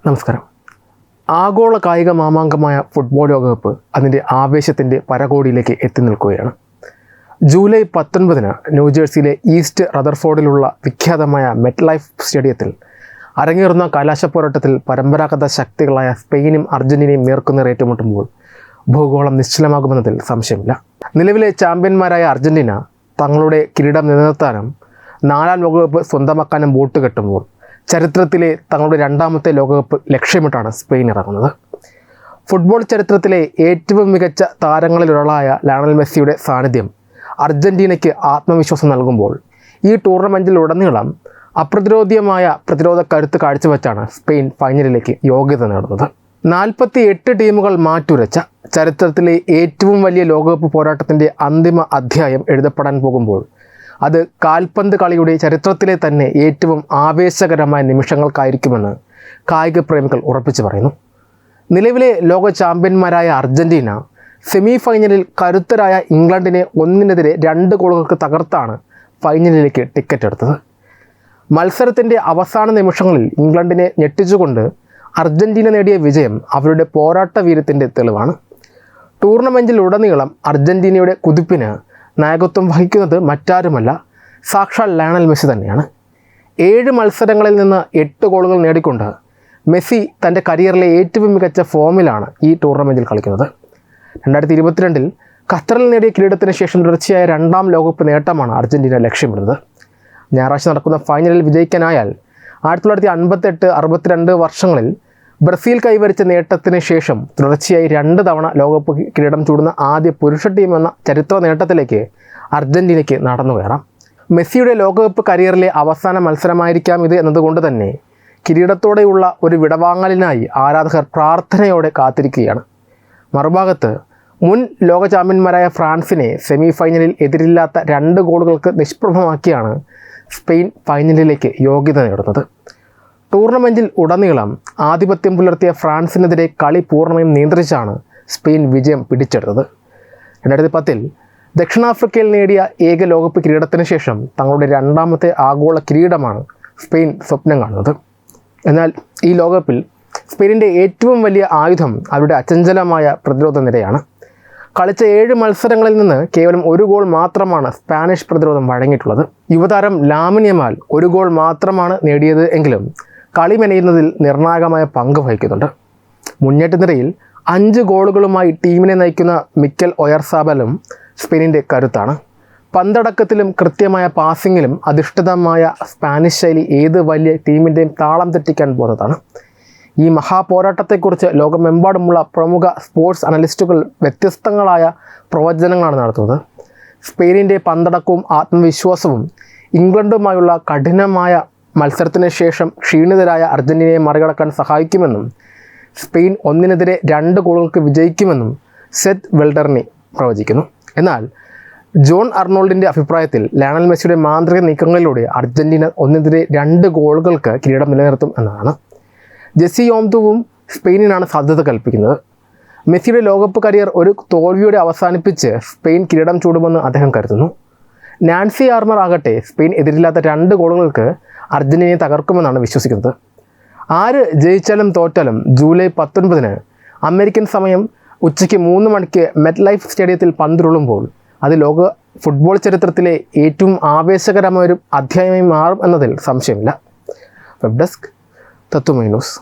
നമസ്കാരം. ആഗോള കായിക മാമാങ്കമായ ഫുട്ബോൾ ലോകകപ്പ് അതിൻ്റെ ആവേശത്തിൻ്റെ പരകോടിയിലേക്ക് എത്തി നിൽക്കുകയാണ്. ജൂലൈ 19 ന്യൂജേഴ്സിയിലെ ഈസ്റ്റ് റദർഫോർഡിലുള്ള വിഖ്യാതമായ മെറ്റ് ലൈഫ് സ്റ്റേഡിയത്തിൽ അരങ്ങേറുന്ന കലാശപ്പോരാട്ടത്തിൽ പരമ്പരാഗത ശക്തികളായ സ്പെയിനും അർജന്റീനയും നേർക്കുനേർ ഏറ്റുമുട്ടുമ്പോൾ ഭൂഗോളം നിശ്ചലമാകുമെന്നതിൽ സംശയമില്ല. നിലവിലെ ചാമ്പ്യന്മാരായ അർജന്റീന തങ്ങളുടെ കിരീടം നിലനിർത്താനും 4ാം ലോകകപ്പ് സ്വന്തമാക്കാനും വോട്ട് കെട്ടുമ്പോൾ ചരിത്രത്തിലെ തങ്ങളുടെ 2ാമത്തെ ലോകകപ്പ് ലക്ഷ്യമിട്ടാണ് സ്പെയിൻ ഇറങ്ങുന്നത്. ഫുട്ബോൾ ചരിത്രത്തിലെ ഏറ്റവും മികച്ച താരങ്ങളിലൊരാളായ ലയണൽ മെസ്സിയുടെ സാന്നിധ്യം അർജന്റീനയ്ക്ക് ആത്മവിശ്വാസം നൽകുമ്പോൾ ഈ ടൂർണമെൻറ്റിലുടനീളം അപ്രതിരോധ്യമായ പ്രതിരോധ കരുത്ത് കാഴ്ചവെച്ചാണ് സ്പെയിൻ ഫൈനലിലേക്ക് യോഗ്യത നേടുന്നത്. 48 ടീമുകൾ മാറ്റുരച്ച ചരിത്രത്തിലെ ഏറ്റവും വലിയ ലോകകപ്പ് പോരാട്ടത്തിൻ്റെ അന്തിമ അധ്യായം എഴുതപ്പെടാൻ പോകുമ്പോൾ അത് കാൽപന്ത് കളിയുടെ ചരിത്രത്തിലെ തന്നെ ഏറ്റവും ആവേശകരമായ നിമിഷങ്ങൾക്കായിരിക്കുമെന്ന് കായിക പ്രേമികൾ ഉറപ്പിച്ചു പറയുന്നു. നിലവിലെ ലോക ചാമ്പ്യന്മാരായ അർജന്റീന സെമി ഫൈനലിൽ കരുത്തരായ ഇംഗ്ലണ്ടിനെ 1-2 ഗോളുകൾക്ക് തകർത്താണ് ഫൈനലിലേക്ക് ടിക്കറ്റ് എടുത്തത്. മത്സരത്തിൻ്റെ അവസാന നിമിഷങ്ങളിൽ ഇംഗ്ലണ്ടിനെ ഞെട്ടിച്ചുകൊണ്ട് അർജന്റീന നേടിയ വിജയം അവരുടെ പോരാട്ട വീര്യത്തിൻ്റെ തെളിവാണ്. ടൂർണമെൻറ്റിലുടനീളം അർജന്റീനയുടെ കുതിപ്പിന് നായകത്വം വഹിക്കുന്നത് മറ്റാരുമല്ല, സാക്ഷാൽ ലയണൽ മെസ്സി തന്നെയാണ്. 7 മത്സരങ്ങളിൽ നിന്ന് 8 ഗോളുകൾ നേടിക്കൊണ്ട് മെസ്സി തൻ്റെ കരിയറിലെ ഏറ്റവും മികച്ച ഫോമിലാണ് ഈ ടൂർണമെൻറ്റിൽ കളിക്കുന്നത്. 2022 ഖത്തറിൽ നേടിയ കിരീടത്തിന് ശേഷം തുടർച്ചയായ 2ാം ലോകകപ്പ് നേട്ടമാണ് അർജന്റീന ലക്ഷ്യമിടുന്നത്. ഞായറാഴ്ച നടക്കുന്ന ഫൈനലിൽ വിജയിക്കാനായാൽ 1958, 62 വർഷങ്ങളിൽ ബ്രസീൽ കൈവരിച്ച നേട്ടത്തിന് ശേഷം തുടർച്ചയായി 2 തവണ ലോകകപ്പ് കിരീടം ചൂടുന്ന ആദ്യ പുരുഷ ടീം എന്ന ചരിത്ര നേട്ടത്തിലേക്ക് അർജന്റീനയ്ക്ക് നടന്നു കയറാം. മെസ്സിയുടെ ലോകകപ്പ് കരിയറിലെ അവസാന മത്സരമായിരിക്കാം ഇത് എന്നതുകൊണ്ട് തന്നെ കിരീടത്തോടെയുള്ള ഒരു വിടവാങ്ങലിനായി ആരാധകർ പ്രാർത്ഥനയോടെ കാത്തിരിക്കുകയാണ്. മറുഭാഗത്ത് മുൻ ലോക ചാമ്പ്യന്മാരായ ഫ്രാൻസിനെ സെമി ഫൈനലിൽ എതിരില്ലാത്ത 2 ഗോളുകൾക്ക് നിഷ്പ്രഭമാക്കിയാണ് സ്പെയിൻ ഫൈനലിലേക്ക് യോഗ്യത നേടുന്നത്. ടൂർണമെൻറ്റിൽ ഉടനീളം ആധിപത്യം പുലർത്തിയ ഫ്രാൻസിനെതിരെ കളി പൂർണ്ണമായും നിയന്ത്രിച്ചാണ് സ്പെയിൻ വിജയം പിടിച്ചെടുത്തത്. 2010 ദക്ഷിണാഫ്രിക്കയിൽ നേടിയ ഏക ലോകകപ്പ് കിരീടത്തിന് ശേഷം തങ്ങളുടെ 2ാമത്തെ ആഗോള കിരീടമാണ് സ്പെയിൻ സ്വപ്നം കാണുന്നത്. എന്നാൽ ഈ ലോകകപ്പിൽ സ്പെയിനിൻ്റെ ഏറ്റവും വലിയ ആയുധം അവരുടെ അചഞ്ചലമായ പ്രതിരോധ നിരയാണ്. കളിച്ച 7 മത്സരങ്ങളിൽ നിന്ന് കേവലം 1 ഗോൾ മാത്രമാണ് സ്പാനിഷ് പ്രതിരോധം വഴങ്ങിയിട്ടുള്ളത്. യുവതാരം ലാമിൻ യമാൽ 1 ഗോൾ മാത്രമാണ് നേടിയത് എങ്കിലും കളി മെനയുന്നതിൽ നിർണായകമായ പങ്ക് വഹിക്കുന്നുണ്ട്. മുന്നേറ്റ നിരയിൽ 5 ഗോളുകളുമായി ടീമിനെ നയിക്കുന്ന മിക്കൽ ഒയർസാബലും സ്പെയിനിൻ്റെ കരുത്താണ്. പന്തടക്കത്തിലും കൃത്യമായ പാസിങ്ങിലും അധിഷ്ഠിതമായ സ്പാനിഷ് ശൈലി ഏത് വലിയ ടീമിൻ്റെയും താളം തെറ്റിക്കാൻ പോകുന്നതാണ്. ഈ മഹാപോരാട്ടത്തെക്കുറിച്ച് ലോകമെമ്പാടുമുള്ള പ്രമുഖ സ്പോർട്സ് അനലിസ്റ്റുകൾ വ്യത്യസ്തങ്ങളായ പ്രവചനങ്ങളാണ് നടത്തുന്നത്. സ്പെയിനിൻ്റെ പന്തടക്കവും ആത്മവിശ്വാസവും ഇംഗ്ലണ്ടുമായുള്ള കഠിനമായ മത്സരത്തിന് ശേഷം ക്ഷീണിതരായ അർജന്റീനയെ മറികടക്കാൻ സഹായിക്കുമെന്നും സ്പെയിൻ 1-2 ഗോളുകൾക്ക് വിജയിക്കുമെന്നും സെത്ത് വെൽഡർനി പ്രവചിക്കുന്നു. എന്നാൽ ജോൺ അർണോൾഡിൻ്റെ അഭിപ്രായത്തിൽ ലയണൽ മെസ്സിയുടെ മാന്ത്രിക നീക്കങ്ങളിലൂടെ അർജന്റീന 1-2 ഗോളുകൾക്ക് കിരീടം നിലനിർത്തും എന്നാണ്. ജെസ്സി യോംതുവും സ്പെയിനിനാണ് സാധ്യത കൽപ്പിക്കുന്നത്. മെസ്സിയുടെ ലോകകപ്പ് കരിയർ ഒരു തോൽവിയോടെ അവസാനിപ്പിച്ച് സ്പെയിൻ കിരീടം ചൂടുമെന്ന് അദ്ദേഹം കരുതുന്നു. നാൻസി ആർമർ ആകട്ടെ സ്പെയിൻ എതിരില്ലാത്ത 2 ഗോളുകൾക്ക് അർജന്റീനയെ തകർക്കുമെന്നാണ് വിശ്വസിക്കുന്നത്. ആര് ജയിച്ചാലും തോറ്റാലും ജൂലൈ 19 അമേരിക്കൻ സമയം ഉച്ചയ്ക്ക് 3 മണിക്ക് മെറ്റ് ലൈഫ് സ്റ്റേഡിയത്തിൽ പന്തുരുളുമ്പോൾ അത് ലോക ഫുട്ബോൾ ചരിത്രത്തിലെ ഏറ്റവും ആവേശകരമായൊരു അധ്യായമായി മാറും എന്നതിൽ സംശയമില്ല. വെബ് ഡെസ്ക് തത്വമൈ ന്യൂസ്.